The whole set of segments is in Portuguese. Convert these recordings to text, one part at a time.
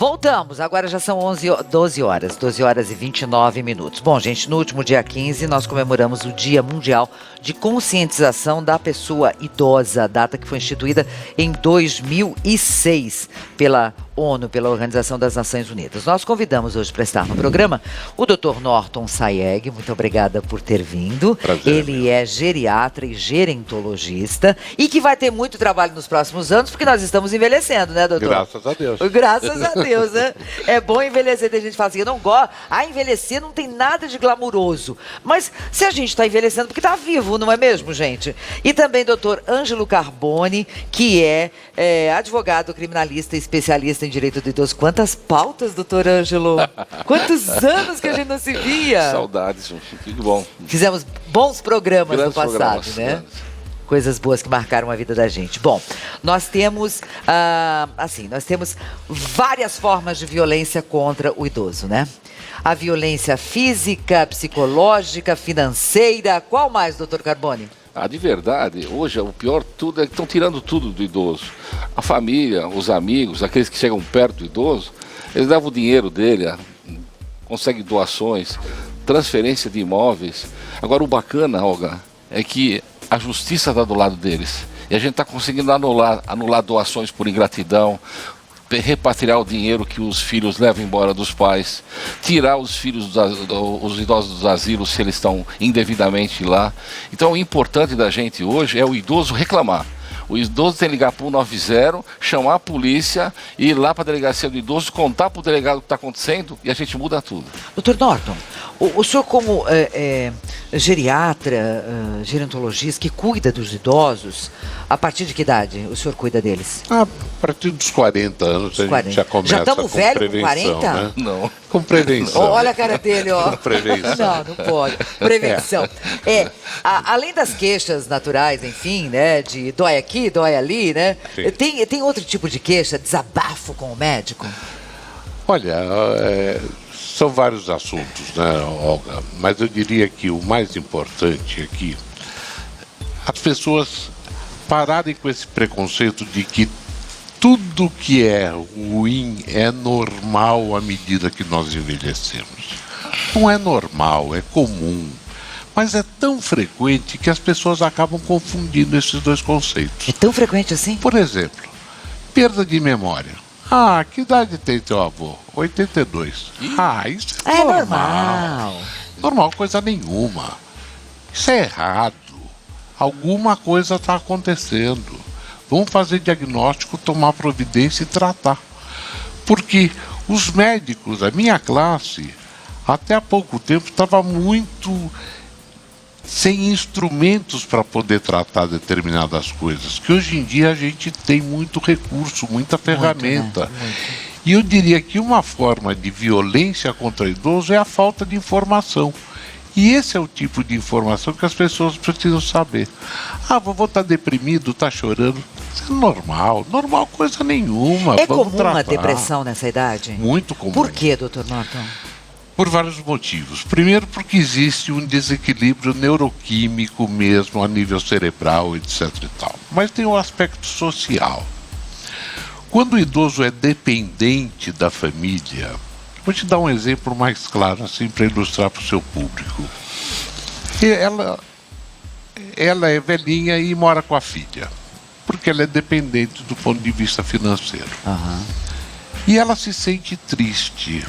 Voltamos, agora já são 12 horas e 29 minutos. Bom, gente, no último dia 15 nós comemoramos o Dia Mundial de Conscientização da Pessoa Idosa, data que foi instituída em 2006 pela ONU, pela Organização das Nações Unidas. Nós convidamos hoje para estar no programa o Dr. Norton Sayegh, muito obrigada por ter vindo. Prazer, Ele é geriatra e gerontologista e que vai ter muito trabalho nos próximos anos, porque nós estamos envelhecendo, né, doutor? Graças a Deus. Graças a Deus, né? É bom envelhecer. Tem gente que fala assim, eu não gosto. Envelhecer não tem nada de glamuroso. Mas se a gente está envelhecendo, porque está vivo, não é mesmo, gente? E também doutor Ângelo Carboni, que é advogado, criminalista, especialista em direito do idoso. Quantas pautas, doutor Ângelo? Quantos anos que a gente não se via? Saudades, tudo bom. Fizemos bons programas Grandes no passado, programas, né? grandes. Coisas boas que marcaram a vida da gente. Bom, nós temos, nós temos várias formas de violência contra o idoso, né? A violência física, psicológica, financeira. Qual mais, doutor Carboni? De verdade, hoje o pior de tudo é que estão tirando tudo do idoso. A família, os amigos, aqueles que chegam perto do idoso, eles levam o dinheiro dele, conseguem doações, transferência de imóveis. Agora o bacana, Olga, é que a justiça está do lado deles. E a gente está conseguindo anular doações por ingratidão, repatriar o dinheiro que os filhos levam embora dos pais, tirar os filhos, os idosos dos asilos se eles estão indevidamente lá. Então o importante da gente hoje é o idoso reclamar. O idoso tem que ligar para o 190, chamar a polícia, ir lá para a delegacia do idoso, contar para o delegado o que está acontecendo e a gente muda tudo. Doutor Norton, o senhor como geriatra, gerontologista, que cuida dos idosos, a partir de que idade o senhor cuida deles? A partir dos 40 anos a gente já começa estamos com velhos prevenção, com 40? né? Não. Com prevenção. Olha a cara dele, ó. Prevenção. Não pode. Prevenção. Além das queixas naturais, enfim, né, de dói aqui, dói ali, né? Tem outro tipo de queixa, desabafo com o médico? Olha, são vários assuntos, né, Olga? Mas eu diria que o mais importante aqui, as pessoas pararem com esse preconceito de que tudo que é ruim é normal à medida que nós envelhecemos. Não é normal, é comum. Mas é tão frequente que as pessoas acabam confundindo esses dois conceitos. É tão frequente assim? Por exemplo, perda de memória. Que idade tem teu avô? 82. Isso é normal. Normal coisa nenhuma. Isso é errado. Alguma coisa está acontecendo. Vamos fazer diagnóstico, tomar providência e tratar. Porque os médicos, a minha classe, até há pouco tempo estava muito sem instrumentos para poder tratar determinadas coisas. Que hoje em dia a gente tem muito recurso, muita ferramenta. E eu diria que uma forma de violência contra o idoso é a falta de informação. E esse é o tipo de informação que as pessoas precisam saber. Vovô está deprimido, está chorando. Isso é normal. Normal coisa nenhuma. É Vamos comum tratar. a depressão nessa idade? Muito comum. Por quê, doutor Norton? Por vários motivos. Primeiro, porque existe um desequilíbrio neuroquímico mesmo, a nível cerebral, etc. e tal. Mas tem um aspecto social. Quando o idoso é dependente da família, vou te dar um exemplo mais claro, assim, para ilustrar para o seu público. Ela é velhinha e mora com a filha, porque ela é dependente do ponto de vista financeiro. E ela se sente triste.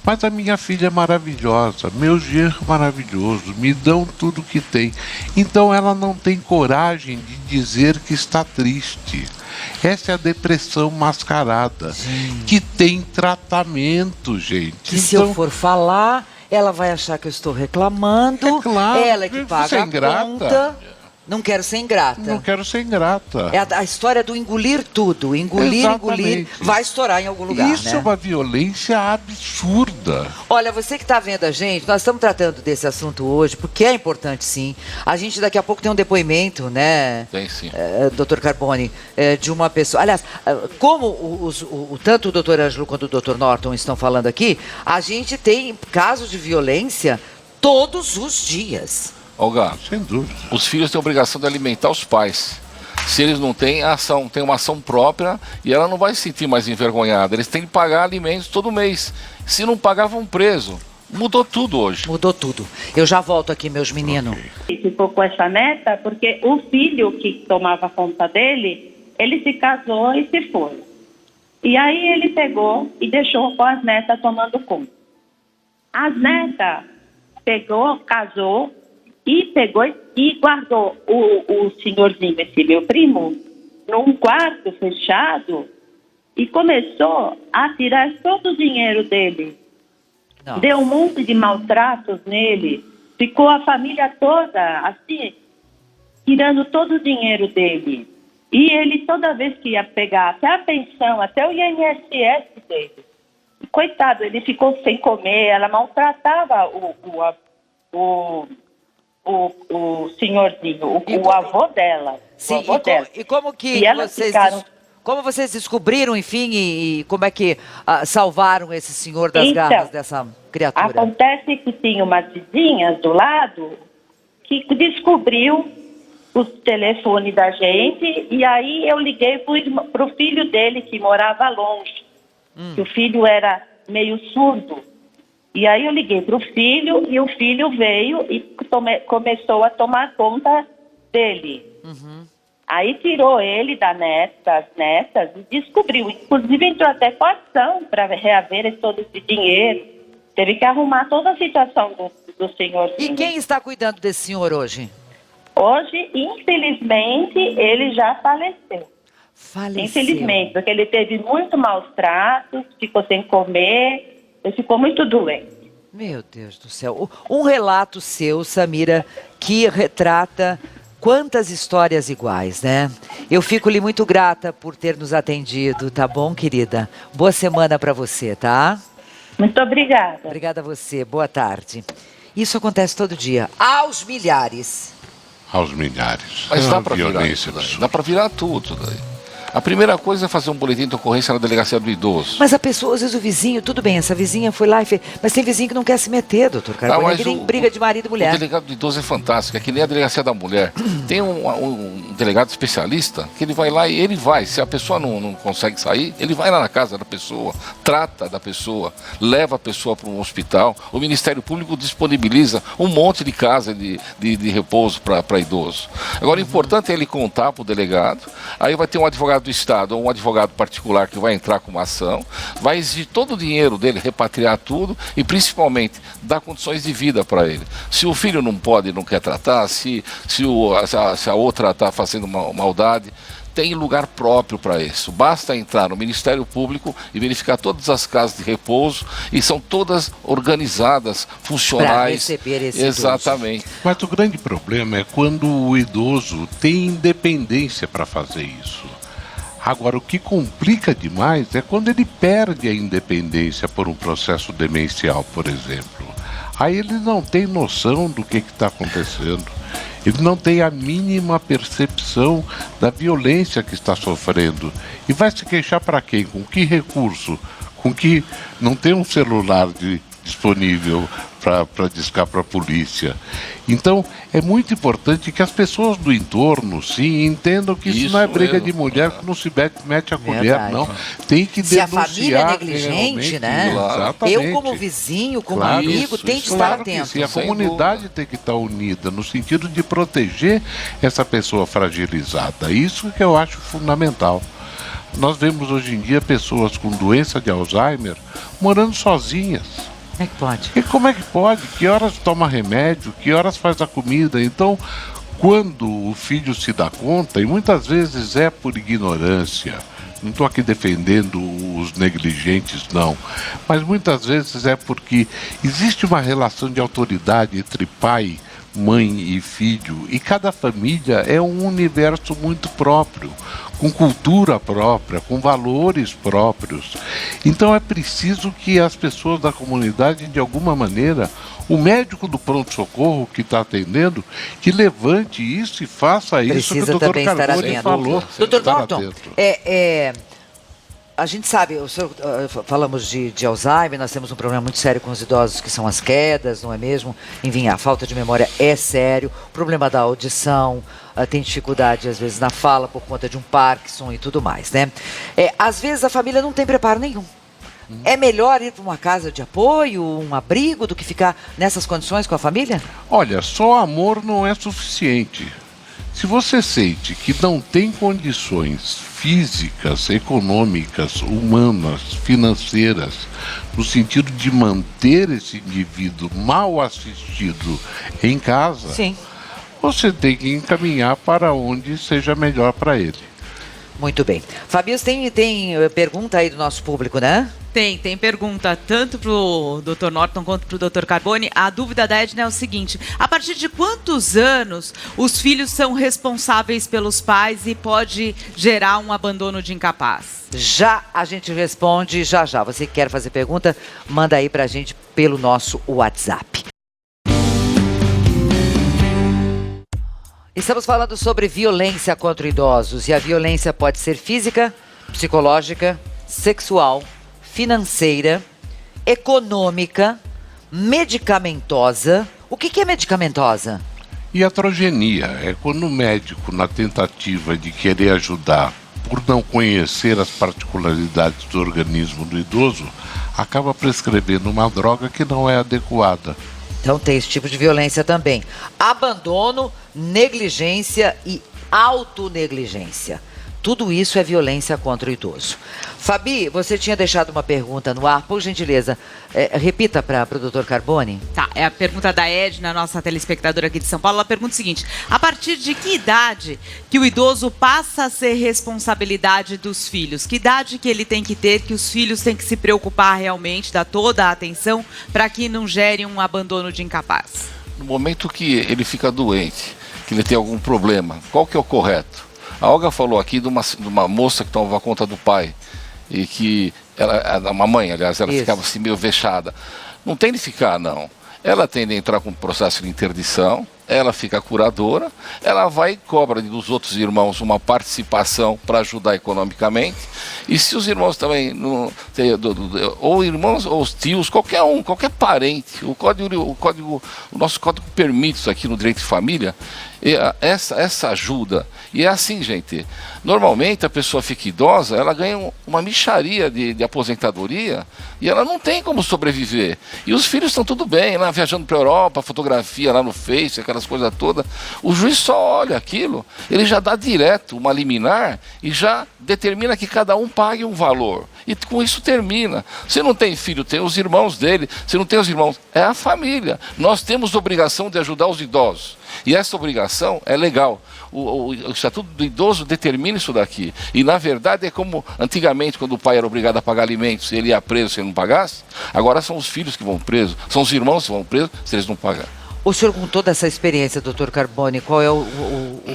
Mas a minha filha é maravilhosa, meu genro maravilhoso, me dão tudo que tem. Então ela não tem coragem de dizer que está triste. Essa é a depressão mascarada, que tem tratamento, gente. Que se eu for falar, ela vai achar que eu estou reclamando. É claro, ela é que paga a conta. Não quero ser ingrata. Não quero ser ingrata. É a história do engolir tudo. Engolir, Exatamente. vai estourar em algum lugar, Isso né? é uma violência absurda. Olha, você que está vendo a gente, nós estamos tratando desse assunto hoje, porque é importante, sim. A gente daqui a pouco tem um depoimento, né? Tem sim. Doutor Carboni, de uma pessoa... Aliás, como tanto o doutor Ângelo quanto o doutor Norton estão falando aqui, a gente tem casos de violência todos os dias. Olga, Sem dúvida. os filhos têm a obrigação de alimentar os pais. Se eles não têm ação, tem uma ação própria e ela não vai se sentir mais envergonhada. Eles têm que pagar alimentos todo mês. Se não pagar, vão preso. Mudou tudo hoje. Mudou tudo. Eu já volto aqui, meus meninos. E ficou com essa neta porque o filho que tomava conta dele, ele se casou e se foi. E aí ele pegou e deixou com as netas tomando conta. As netas pegou, casou e pegou e guardou o senhorzinho, esse meu primo, num quarto fechado e começou a tirar todo o dinheiro dele. Nossa. Deu um monte de maltratos nele. Ficou a família toda, assim, tirando todo o dinheiro dele. E ele, toda vez que ia pegar até a pensão, até o INSS dele, coitado, ele ficou sem comer, ela maltratava o senhorzinho, o avô dela. Sim, o avô dela. E como que E elas vocês... ficaram... Como vocês descobriram, enfim, e como é que salvaram esse senhor das Então, garras dessa criatura? Acontece que tinha umas vizinhas do lado que descobriu os telefones da gente e aí eu liguei para o filho dele que morava longe, que o filho era meio surdo. E aí eu liguei para o filho e o filho veio e começou a tomar conta dele. Uhum. Aí tirou ele das netas e descobriu. Inclusive entrou até com ação para reaver todo esse dinheiro. Teve que arrumar toda a situação do senhorzinho. E quem está cuidando desse senhor hoje? Hoje, infelizmente, ele já faleceu. Faleceu. Infelizmente, porque ele teve muito maus tratos, ficou sem comer, ele ficou muito doente. Meu Deus do céu. Um relato seu, Samira, que retrata quantas histórias iguais, né? Eu fico-lhe muito grata por ter nos atendido, tá bom, querida? Boa semana para você, tá? Muito obrigada. Obrigada a você, boa tarde. Isso acontece todo dia, aos milhares. Aos milhares. Mas É dá uma para virar violência isso daí. absurda. Dá para virar tudo daí. A primeira coisa é fazer um boletim de ocorrência na delegacia do idoso. Mas a pessoa, às vezes o vizinho, tudo bem, essa vizinha foi lá e fez... Mas tem vizinho que não quer se meter, doutor Carbone, é que nem briga de marido e mulher. O delegado do idoso é fantástico, é que nem a delegacia da mulher. Tem um delegado especialista que ele vai lá e ele vai. Se a pessoa não consegue sair, ele vai lá na casa da pessoa, trata da pessoa, leva a pessoa para um hospital. O Ministério Público disponibiliza um monte de casa de repouso para idoso. Agora, o importante é ele contar para o delegado, aí vai ter um advogado do Estado ou um advogado particular que vai entrar com uma ação, vai exigir todo o dinheiro dele, repatriar tudo e principalmente dar condições de vida para ele. Se o filho não pode e não quer tratar, se a outra está fazendo maldade, tem lugar próprio para isso. Basta entrar no Ministério Público e verificar todas as casas de repouso e são todas organizadas, funcionais. Para receber esse Exatamente. idoso. Mas o grande problema é quando o idoso tem independência para fazer isso. Agora, o que complica demais é quando ele perde a independência por um processo demencial, por exemplo. Aí ele não tem noção do que está acontecendo. Ele não tem a mínima percepção da violência que está sofrendo. E vai se queixar para quem? Com que recurso? Com que não tem um celular disponível para discar para a polícia. Então, é muito importante que as pessoas do entorno, sim, entendam que isso não é briga de mulher, que não se mete a colher, não. Tem que Se a denunciar. família é negligente, né? Exatamente. Eu, como vizinho, como Claro, amigo, isso, tenho que isso. estar Claro que atento. sim, a sem comunidade tem que estar unida no sentido de proteger essa pessoa fragilizada. Isso que eu acho fundamental. Nós vemos hoje em dia pessoas com doença de Alzheimer morando sozinhas. Como é que pode? E como é que pode? Que horas toma remédio? Que horas faz a comida? Então, quando o filho se dá conta, e muitas vezes é por ignorância, não estou aqui defendendo os negligentes, não, mas muitas vezes é porque existe uma relação de autoridade entre pai, mãe e filho, e cada família é um universo muito próprio, com cultura própria, com valores próprios. Então é preciso que as pessoas da comunidade, de alguma maneira, o médico do pronto-socorro que está atendendo, que levante isso e faça isso que Precisa o doutor também estar Carbone atento. falou. Doutor Estar Norton, atento. a gente sabe, falamos de Alzheimer, nós temos um problema muito sério com os idosos, que são as quedas, não é mesmo? Enfim, a falta de memória é sério, o problema da audição, tem dificuldade às vezes na fala por conta de um Parkinson e tudo mais, né? Às vezes a família não tem preparo nenhum. É melhor ir para uma casa de apoio, um abrigo, do que ficar nessas condições com a família? Olha, só amor não é suficiente. Se você sente que não tem condições físicas, econômicas, humanas, financeiras, no sentido de manter esse indivíduo mal assistido em casa, Sim. Você tem que encaminhar para onde seja melhor para ele. Muito bem. Fabius, tem pergunta aí do nosso público, né? Tem pergunta tanto para o Dr. Norton quanto para o Dr. Carboni. A dúvida da Edna é o seguinte: a partir de quantos anos os filhos são responsáveis pelos pais e pode gerar um abandono de incapaz? Já a gente responde já. Você que quer fazer pergunta, manda aí pra gente pelo nosso WhatsApp. Estamos falando sobre violência contra idosos, e a violência pode ser física, psicológica, sexual, financeira, econômica, medicamentosa. O que é medicamentosa? Iatrogenia é quando o médico, na tentativa de querer ajudar, por não conhecer as particularidades do organismo do idoso, acaba prescrevendo uma droga que não é adequada. Então tem esse tipo de violência também. Abandono, negligência e autonegligência. Tudo isso é violência contra o idoso. Fabi, você tinha deixado uma pergunta no ar, por gentileza, repita para o Dr. Carboni. Tá, é a pergunta da Edna, nossa telespectadora aqui de São Paulo. Ela pergunta o seguinte: a partir de que idade que o idoso passa a ser responsabilidade dos filhos? Que idade que ele tem que ter, que os filhos têm que se preocupar realmente, dar toda a atenção para que não gere um abandono de incapaz? No momento que ele fica doente, que ele tem algum problema, qual que é o correto? A Olga falou aqui de uma moça que tomava conta do pai e que, uma mãe, aliás, ela ficava assim meio vexada. Não tem de ficar, não. Ela tende a entrar com um processo de interdição, ela fica curadora, ela vai e cobra dos outros irmãos uma participação para ajudar economicamente. E se os irmãos também, ou irmãos ou os tios, qualquer parente, o nosso código permite isso aqui no direito de família, essa ajuda. E é assim, gente, normalmente a pessoa fica idosa, ela ganha uma mixaria de aposentadoria e ela não tem como sobreviver. E os filhos estão tudo bem, lá viajando para a Europa, fotografia lá no Face, aquelas coisas todas. O juiz só olha aquilo, ele já dá direto uma liminar e já determina que cada um pague um valor. E com isso termina. Se não tem filho, tem os irmãos dele. Se não tem os irmãos, é a família. Nós temos obrigação de ajudar os idosos. E essa obrigação é legal. O Estatuto do Idoso determina isso daqui. E, na verdade, é como antigamente, quando o pai era obrigado a pagar alimentos, ele ia preso se ele não pagasse. Agora são os filhos que vão presos, são os irmãos que vão presos se eles não pagarem. O senhor, com toda essa experiência, doutor Carboni, qual é o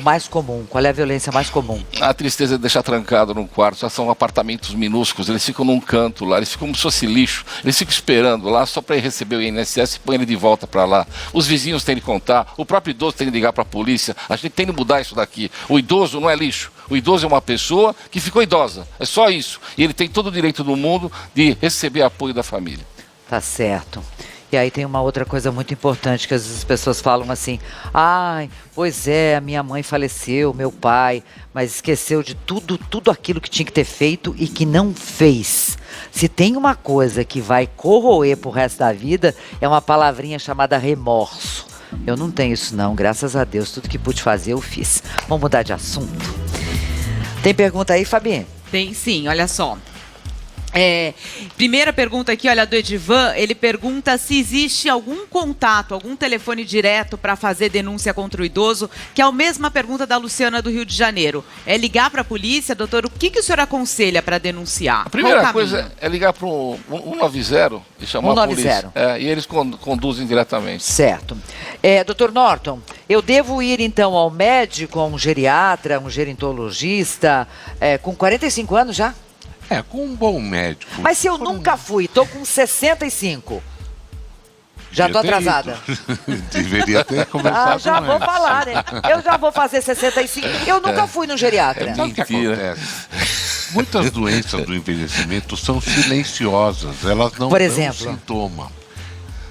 mais comum? Qual é a violência mais comum? A tristeza de deixar trancado num quarto. Já são apartamentos minúsculos, eles ficam num canto lá, eles ficam como se fosse lixo, eles ficam esperando lá só para receber o INSS e põe ele de volta para lá. Os vizinhos têm de contar, o próprio idoso tem de ligar para a polícia. A gente tem de mudar isso daqui. O idoso não é lixo, o idoso é uma pessoa que ficou idosa, é só isso. E ele tem todo o direito do mundo de receber apoio da família. Tá certo. E aí tem uma outra coisa muito importante, que às vezes as pessoas falam assim: ai, pois é, a minha mãe faleceu, meu pai, mas esqueceu de tudo aquilo que tinha que ter feito e que não fez. Se tem uma coisa que vai corroer pro resto da vida, é uma palavrinha chamada remorso. Eu não tenho isso não, graças a Deus, tudo que pude fazer eu fiz. Vamos mudar de assunto. Tem pergunta aí, Fabi? Tem sim, olha só. Primeira pergunta aqui, olha, do Edivan, ele pergunta se existe algum contato, algum telefone direto para fazer denúncia contra o idoso, que é a mesma pergunta da Luciana do Rio de Janeiro. É ligar para a polícia, doutor, o que o senhor aconselha para denunciar? A primeira coisa é ligar para o 190 e chamar 190. a polícia. E eles conduzem diretamente. Certo. Doutor Norton, eu devo ir então ao médico, a um geriatra, um gerontologista, com 45 anos já? Com um bom médico. Mas se eu nunca fui, tô com 65. Já tô atrasada. Deveria ter começado. Já vou falar, né? Eu já vou fazer 65. Eu nunca fui no geriatra. Sabe o que acontece? Muitas doenças do envelhecimento são silenciosas, elas não Por dão exemplo? sintoma.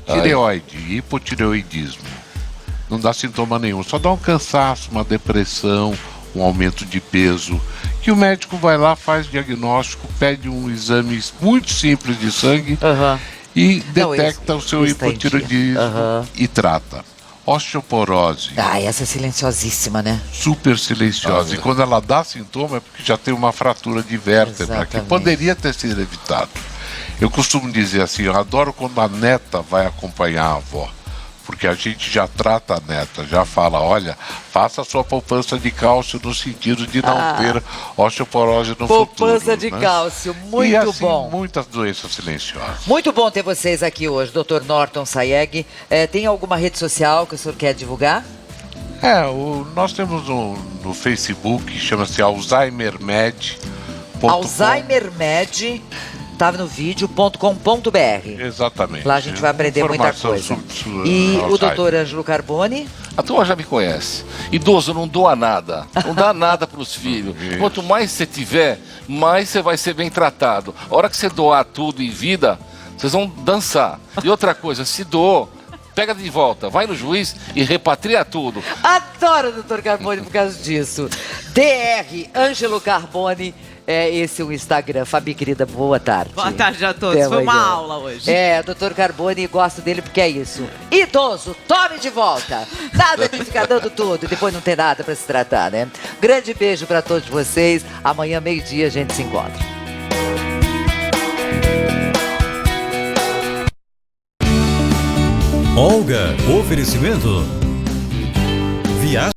Tireoide, hipotireoidismo, não dá sintoma nenhum, só dá um cansaço, uma depressão, um aumento de peso, que o médico vai lá, faz diagnóstico, pede um exame muito simples de sangue e detecta o seu hipotireoidismo e trata. Osteoporose. Ah, essa é silenciosíssima, né? Super silenciosa. E quando ela dá sintoma é porque já tem uma fratura de vértebra, que poderia ter sido evitado. Eu costumo dizer assim, eu adoro quando a neta vai acompanhar a avó. Porque a gente já trata a neta, já fala, olha, faça a sua poupança de cálcio no sentido de não ter osteoporose no futuro. Poupança de cálcio, muito e assim, bom. muitas doenças silenciosas. Muito bom ter vocês aqui hoje, Dr. Norton Sayeg. Tem alguma rede social que o senhor quer divulgar? Nós temos no Facebook, chama-se Alzheimer Med. Alzheimer Med. Estava no vídeo.com.br. Exatamente. Lá a gente vai aprender muita coisa. E o doutor Ângelo Carboni? A turma já me conhece. Idoso não doa nada. Não dá nada para os filhos. Quanto mais você tiver, mais você vai ser bem tratado. A hora que você doar tudo em vida, vocês vão dançar. E outra coisa, se doou, pega de volta, vai no juiz e repatria tudo. Adoro o doutor Carboni por causa disso. DR Ângelo Carboni. Esse é o Instagram. Fabi, querida, boa tarde. Boa tarde a todos. Foi uma aula hoje. Doutor Carboni, gosto dele porque é isso. Idoso, tome de volta. Nada de ficar dando tudo e depois não ter nada para se tratar, né? Grande beijo para todos vocês. Amanhã, meio-dia, a gente se encontra. Olga, oferecimento. Viagem.